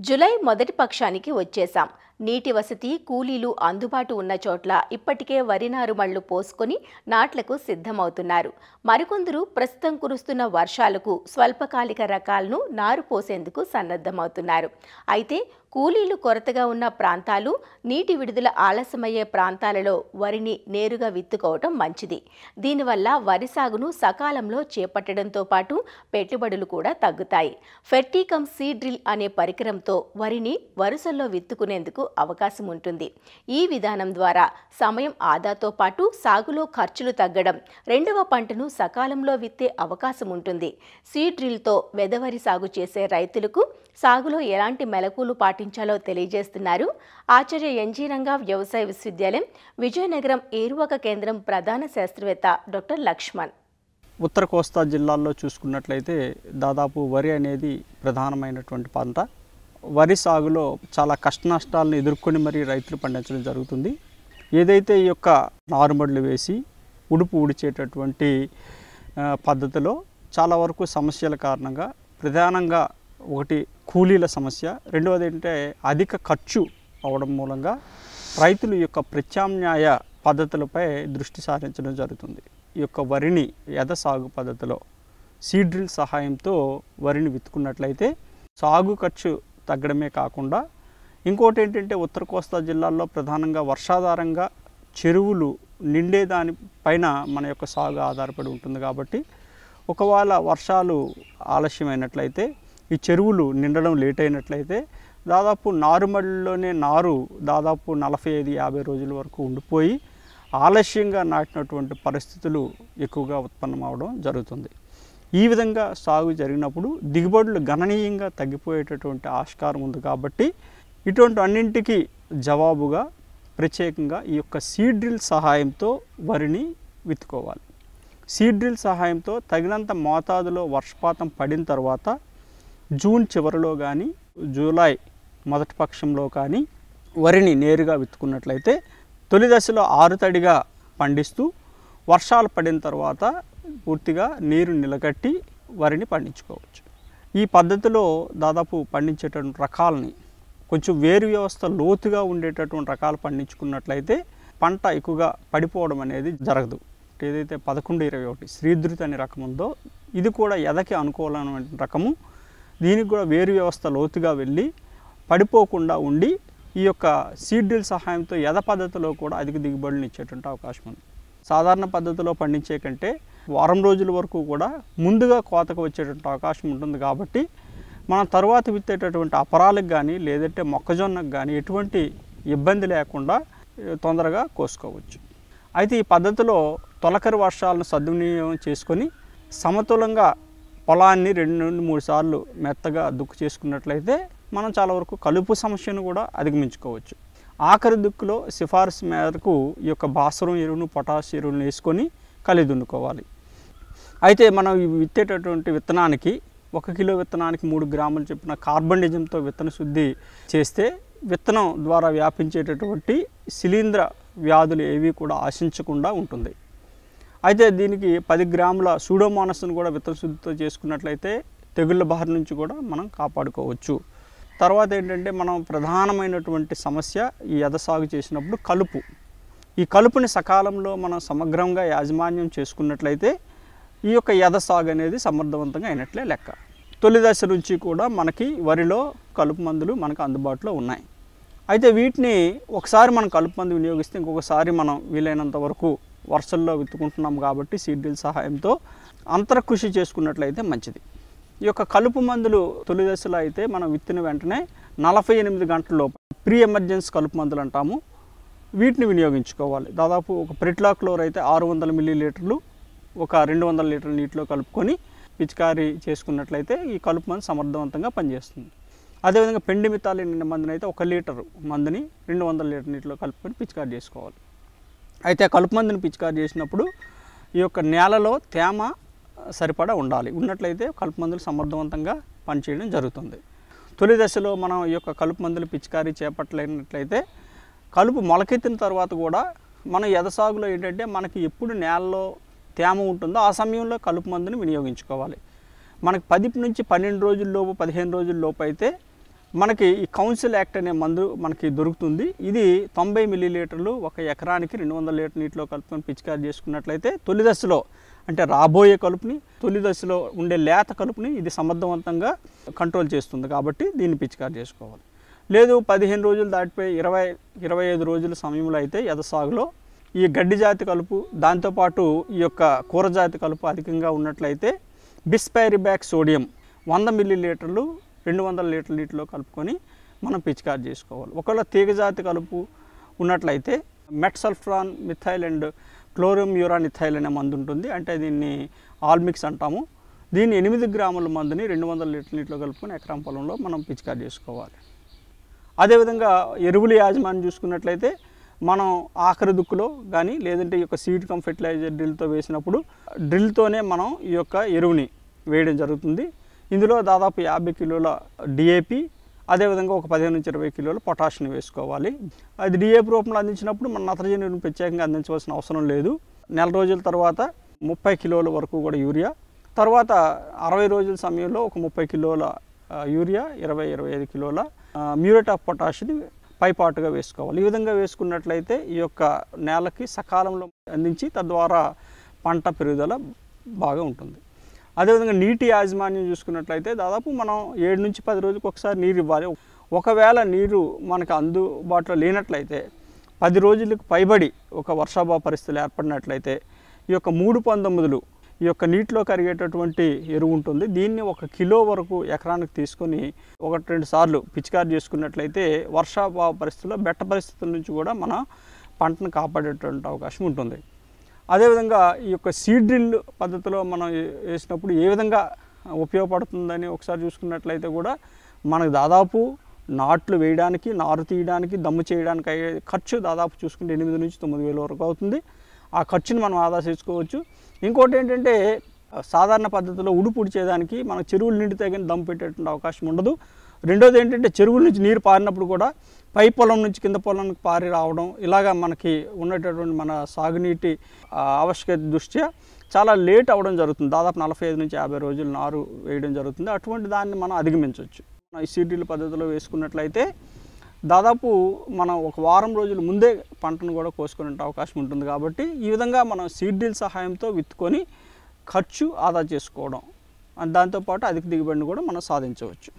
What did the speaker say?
July మొదటి పక్షానికి వచ్చేశాం. నీటి వసతి, కూలీలు అందుబాటు ఉన్న చోట్ల ఇప్పటికే వరి నారుమళ్లు పోసుకొని నాట్లకు సిద్ధమవుతున్నారు. మరికొందరు ప్రస్తుతం కురుస్తున్న వర్షాలకు స్వల్పకాలిక రకాలను నారు పోసేందుకు సన్నద్ధమవుతున్నారు. అయితే కూలీలు కొరతగా ఉన్న ప్రాంతాలు, నీటి విడుదల ఆలస్యమయ్యే ప్రాంతాలలో వరిని నేరుగా విత్తుకోవటం మంచిది. దీనివల్ల వరి సాగును సకాలంలో చేపట్టడంతో పాటు పెట్టుబడులు కూడా తగ్గుతాయి. ఫెర్టికమ్ సీడ్ డ్రిల్ అనే పరికరంతో వరిని వరుసల్లో విత్తుకునేందుకు అవకాశం ఉంటుంది. ఈ విధానం ద్వారా సమయం ఆదాతో పాటు సాగులో ఖర్చులు తగ్గడం, రెండవ పంటను సకాలంలో విత్తే అవకాశం ఉంటుంది. సీడ్ డ్రిల్తో వెదవరి సాగు చేసే రైతులకు సాగులో ఎలాంటి మెలకువలు పాటించాలో తెలియజేస్తున్నారు ఆచార్య ఎన్జీ రంగా వ్యవసాయ విశ్వవిద్యాలయం విజయనగరం ఏరువాక కేంద్రం ప్రధాన శాస్త్రవేత్త డాక్టర్ లక్ష్మణ్. ఉత్తర కోస్తా జిల్లాల్లో చూసుకున్నట్లయితే దాదాపు వరి అనేది ప్రధానమైనటువంటి పంట. వరి సాగులో చాలా కష్టనష్టాలను ఎదుర్కొని మరీ రైతులు పండించడం జరుగుతుంది. ఏదైతే ఈ యొక్క నారుమడులు వేసి ఉడుపు ఉడిచేటటువంటి పద్ధతిలో చాలా వరకు సమస్యల కారణంగా ప్రధానంగా ఒకటి కూలీల సమస్య, రెండవది ఏంటంటే అధిక ఖర్చు అవడం మూలంగా రైతులు ఈ యొక్క ప్రత్యామ్నాయ పద్ధతులపై దృష్టి సారించడం జరుగుతుంది. ఈ యొక్క వరిని యథ సాగు పద్ధతిలో సీడ్ డ్రిల్ సహాయంతో వరిని విత్తుకున్నట్లయితే సాగు ఖర్చు తగ్గడమే కాకుండా ఇంకోటి ఏంటంటే ఉత్తర కోస్తా జిల్లాల్లో ప్రధానంగా వర్షాధారంగా చెరువులు నిండేదానిపైన మన యొక్క సాగు ఆధారపడి ఉంటుంది. కాబట్టి ఒకవేళ వర్షాలు ఆలస్యమైనట్లయితే, ఈ చెరువులు నిండడం లేట్ అయినట్లయితే దాదాపు నారుమడిలోనే నారు దాదాపు 45-50 రోజుల వరకు ఉండిపోయి ఆలస్యంగా నాటినటువంటి పరిస్థితులు ఎక్కువగా ఉత్పన్నం అవడం జరుగుతుంది. ఈ విధంగా సాగు జరిగినప్పుడు దిగుబడులు గణనీయంగా తగ్గిపోయేటటువంటి ఆస్కారం ఉంది. కాబట్టి ఇటువంటి అన్నింటికి జవాబుగా ప్రత్యేకంగా ఈ యొక్క సీడ్ డ్రిల్ సహాయంతో వరిని విత్తుకోవాలి. సీడ్ డ్రిల్ సహాయంతో తగినంత మోతాదులో వర్షపాతం పడిన తర్వాత జూన్ చివరిలో కానీ జూలై మొదటి పక్షంలో కానీ వరిని నేరుగా విత్తుకున్నట్లయితే తొలి దశలో ఆరుతడిగా పండిస్తూ వర్షాలు పడిన తర్వాత పూర్తిగా నీరు నిలకట్టి వరిని పండించుకోవచ్చు. ఈ పద్ధతిలో దాదాపు పండించేటటువంటి రకాలని కొంచెం వేరు వ్యవస్థ లోతుగా ఉండేటటువంటి రకాలు పండించుకున్నట్లయితే పంట ఎక్కువగా పడిపోవడం అనేది జరగదు. ఏదైతే 1121 శ్రీధృతి అనే రకం ఉందో ఇది కూడా ఎదకి అనుకూలమైన రకము. దీనికి కూడా వేరు వ్యవస్థ లోతుగా వెళ్ళి పడిపోకుండా ఉండి ఈ యొక్క సీడ్ డ్రిల్ సహాయంతో యథ పద్ధతిలో కూడా అధిక దిగుబడులను ఇచ్చేటువంటి అవకాశం ఉంది. సాధారణ పద్ధతిలో పండించే కంటే వారం రోజుల వరకు కూడా ముందుగా కోతకు వచ్చేటువంటి అవకాశం ఉంటుంది. కాబట్టి మనం తర్వాత విత్తేటటువంటి అపరాలకు కానీ లేదంటే మొక్కజొన్నకు కానీ ఎటువంటి ఇబ్బంది లేకుండా తొందరగా కోసుకోవచ్చు. అయితే ఈ పద్ధతిలో తొలకరి వర్షాలను సద్వినియోగం చేసుకొని సమతులంగా పొలాన్ని 2-3 సార్లు మెత్తగా దుక్కు చేసుకున్నట్లయితే మనం చాలా వరకు కలుపు సమస్యను కూడా అధిగమించుకోవచ్చు. ఆఖరి దుక్కులో సిఫారసు మేరకు ఈ యొక్క భాస్వరం ఎరువును, పొటాష్ ఎరువులను వేసుకొని కలిగి దున్నుకోవాలి. అయితే మనం విత్తేటటువంటి విత్తనానికి 1 కిలో విత్తనానికి 3 గ్రాములు చొప్పున కార్బనిజంతో విత్తన శుద్ధి చేస్తే విత్తనం ద్వారా వ్యాపించేటటువంటి శిలీంధ్ర వ్యాధులు ఏవి కూడా ఆశించకుండా ఉంటుంది. అయితే దీనికి 10 గ్రాముల సూడోమోనాస్ను కూడా విత్తన శుద్ధితో చేసుకున్నట్లయితే తెగుళ్ళ బారి నుంచి కూడా మనం కాపాడుకోవచ్చు. తర్వాత ఏంటంటే మనం ప్రధానమైనటువంటి సమస్య ఈ యథ సాగు చేసినప్పుడు కలుపు. ఈ కలుపుని సకాలంలో మనం సమగ్రంగా యాజమాన్యం చేసుకున్నట్లయితే ఈ యొక్క యథ సాగు అనేది సమర్థవంతంగా అయినట్లే లెక్క. తొలి దశ నుంచి కూడా మనకి వరిలో కలుపు మందులు మనకు అందుబాటులో ఉన్నాయి. అయితే వీటిని ఒకసారి మనం కలుపు మందు వినియోగిస్తే ఇంకొకసారి మనం వీలైనంత వరకు వర్షల్లో విత్తుకుంటున్నాం కాబట్టి సీడ్ డ్రిల్ సహాయంతో అంతర్కృషి చేసుకున్నట్లయితే మంచిది. ఈ యొక్క కలుపు మందులు తొలి దశలో అయితే మనం విత్తిన వెంటనే 48 గంటల్లో ప్రీ ఎమర్జెన్సీ కలుపు మందులు అంటాము, వీటిని వినియోగించుకోవాలి. దాదాపు ఒక ప్రిట్లాక్లోర్ అయితే 600 మిల్లీలీటర్లు ఒక 200 లీటర్ల నీటిలో కలుపుకొని పిచికారీ చేసుకున్నట్లయితే ఈ కలుపు మందు సమర్థవంతంగా పనిచేస్తుంది. అదేవిధంగా పెండిమితాలిన్ మందుని అయితే 1 లీటర్ మందుని 200 లీటర్ నీటిలో కలుపుకొని పిచికారీ చేసుకోవాలి. అయితే కలుపు మందుని పిచికారీ చేసినప్పుడు ఈ యొక్క నేలలో తేమ సరిపడా ఉండాలి. ఉన్నట్లయితే కలుపు మందులు సమర్థవంతంగా పనిచేయడం జరుగుతుంది. తొలి దశలో మనం ఈ యొక్క కలుపు మందులు పిచికారీ చేపట్టలేనట్లయితే కలుపు మొలకెత్తిన తర్వాత కూడా మనం యథ సాగులో ఏంటంటే మనకి ఎప్పుడు నేలలో తేమ ఉంటుందో ఆ సమయంలో కలుపు మందుని వినియోగించుకోవాలి. మనకు 10 నుంచి 12 రోజుల్లోపు 15 రోజుల్లోపు అయితే మనకి ఈ కౌన్సిల్ యాక్ట్ అనే మందు మనకి దొరుకుతుంది. ఇది 90 మిల్లీలీటర్లు ఒక ఎకరానికి 200 లీటర్ నీటిలో కలుపుకొని పిచికారి చేసుకున్నట్లయితే తొలి దశలో అంటే రాబోయే కలుపుని, తొలి దశలో ఉండే లేత కలుపుని ఇది సమర్థవంతంగా కంట్రోల్ చేస్తుంది. కాబట్టి దీన్ని పిచికారి చేసుకోవాలి. లేదు 15 రోజులు దాటిపోయి 20-25 రోజుల సమయంలో అయితే ఎదసాగులో ఈ గడ్డి జాతి కలుపు దాంతోపాటు ఈ యొక్క కూర జాతి కలుపు అధికంగా ఉన్నట్లయితే బిస్పైరిబ్యాక్ సోడియం 100 మిల్లీలీటర్లు 200 లీటర్ల నీటిలో కలుపుకొని మనం పిచికారి చేసుకోవాలి. ఒకవేళ తీగజాతి కలుపు ఉన్నట్లయితే మెట్సల్ఫ్రాన్ మిథైల్ అండ్ క్లోరోమ్యూరాన్ ఇథైల్ అనే మందు ఉంటుంది. అంటే దీన్ని ఆల్మిక్స్ అంటాము. దీన్ని 8 గ్రాముల మందుని 200 లీటర్ల నీటిలో కలుపుకొని ఎకరం పొలంలో మనం పిచికారి చేసుకోవాలి. అదేవిధంగా ఎరువుల యాజమాన్యం చూసుకున్నట్లయితే మనం ఆఖరి దుక్కులో కానీ లేదంటే ఈ యొక్క సీడ్ కమ్ ఫెర్టిలైజర్ డ్రిల్తో వేసినప్పుడు డ్రిల్తోనే మనం ఈ యొక్క ఎరువుని వేయడం జరుగుతుంది. ఇందులో దాదాపు 50 కిలోల డిఏపి, అదేవిధంగా ఒక 15-20 కిలోల పొటాషియం వేసుకోవాలి. అది డిఏపి రూపంలో అందించినప్పుడు మన నత్రజని ఎరువును ప్రత్యేకంగా అందించవలసిన అవసరం లేదు. నెల రోజుల తర్వాత 30 కిలోల వరకు కూడా యూరియా, తర్వాత 60 రోజుల సమయంలో ఒక 30 కిలోల యూరియా, 20-25 కిలోల మ్యూరేట్ ఆఫ్ పొటాషియం పైపాటుగా వేసుకోవాలి. ఈ విధంగా వేసుకున్నట్లయితే ఈ యొక్క నేలకి సకాలంలో అందించి తద్వారా పంట పెరుగుదల బాగా ఉంటుంది. అదేవిధంగా నీటి యాజమాన్యం చూసుకున్నట్లయితే దాదాపు మనం 7 నుంచి 10 రోజులకు ఒకసారి నీరు ఇవ్వాలి. ఒకవేళ నీరు మనకు అందుబాటులో లేనట్లయితే 10 రోజులకు పైబడి ఒక వర్షాభావ పరిస్థితులు ఏర్పడినట్లయితే ఈ యొక్క 3/19 ఈ యొక్క నీటిలో కరిగేటటువంటి ఎరువు ఉంటుంది. దీన్ని 1 కిలో వరకు ఎకరానికి తీసుకొని 1-2 సార్లు పిచికారి చేసుకున్నట్లయితే వర్షాభావ పరిస్థితుల్లో బెట్ట పరిస్థితుల నుంచి కూడా మన పంటను కాపాడేటువంటి అవకాశం ఉంటుంది. అదేవిధంగా ఈ యొక్క సీడ్ డ్రిల్ పద్ధతిలో మనం వేసినప్పుడు ఏ విధంగా ఉపయోగపడుతుందని ఒకసారి చూసుకున్నట్లయితే కూడా మనకు దాదాపు నాట్లు వేయడానికి, నారు తీయడానికి, దమ్ము చేయడానికి అయ్యే ఖర్చు దాదాపు చూసుకుంటే 8 నుంచి 9 వేల వరకు అవుతుంది. ఆ ఖర్చుని మనం ఆదా చేసుకోవచ్చు. ఇంకోటి ఏంటంటే సాధారణ పద్ధతిలో ఉడిచేదానికి మన చెరువులు నిండితే కానీ దమ్ము పెట్టేటువంటి అవకాశం ఉండదు. రెండోది ఏంటంటే చెరువుల నుంచి నీరు పారినప్పుడు కూడా పై పొలం నుంచి కింద పొలానికి పారి రావడం, ఇలాగా మనకి ఉన్నటువంటి మన సాగునీటి ఆవశ్యకత దృష్ట్యా చాలా లేట్ అవ్వడం జరుగుతుంది. దాదాపు 45 నుంచి 50 రోజులు నారు వేయడం జరుగుతుంది. అటువంటి దాన్ని మనం అధిగమించవచ్చు. ఈ సీడ్ డ్రిల్ పద్ధతిలో వేసుకున్నట్లయితే దాదాపు మనం ఒక వారం రోజుల ముందే పంటను కూడా కోసుకునే అవకాశం ఉంటుంది. కాబట్టి ఈ విధంగా మనం సీడ్ డ్రిల్ సహాయంతో విత్తుకొని ఖర్చు ఆదా చేసుకోవడం, దాంతోపాటు అధిక దిగుబడిని కూడా మనం సాధించవచ్చు.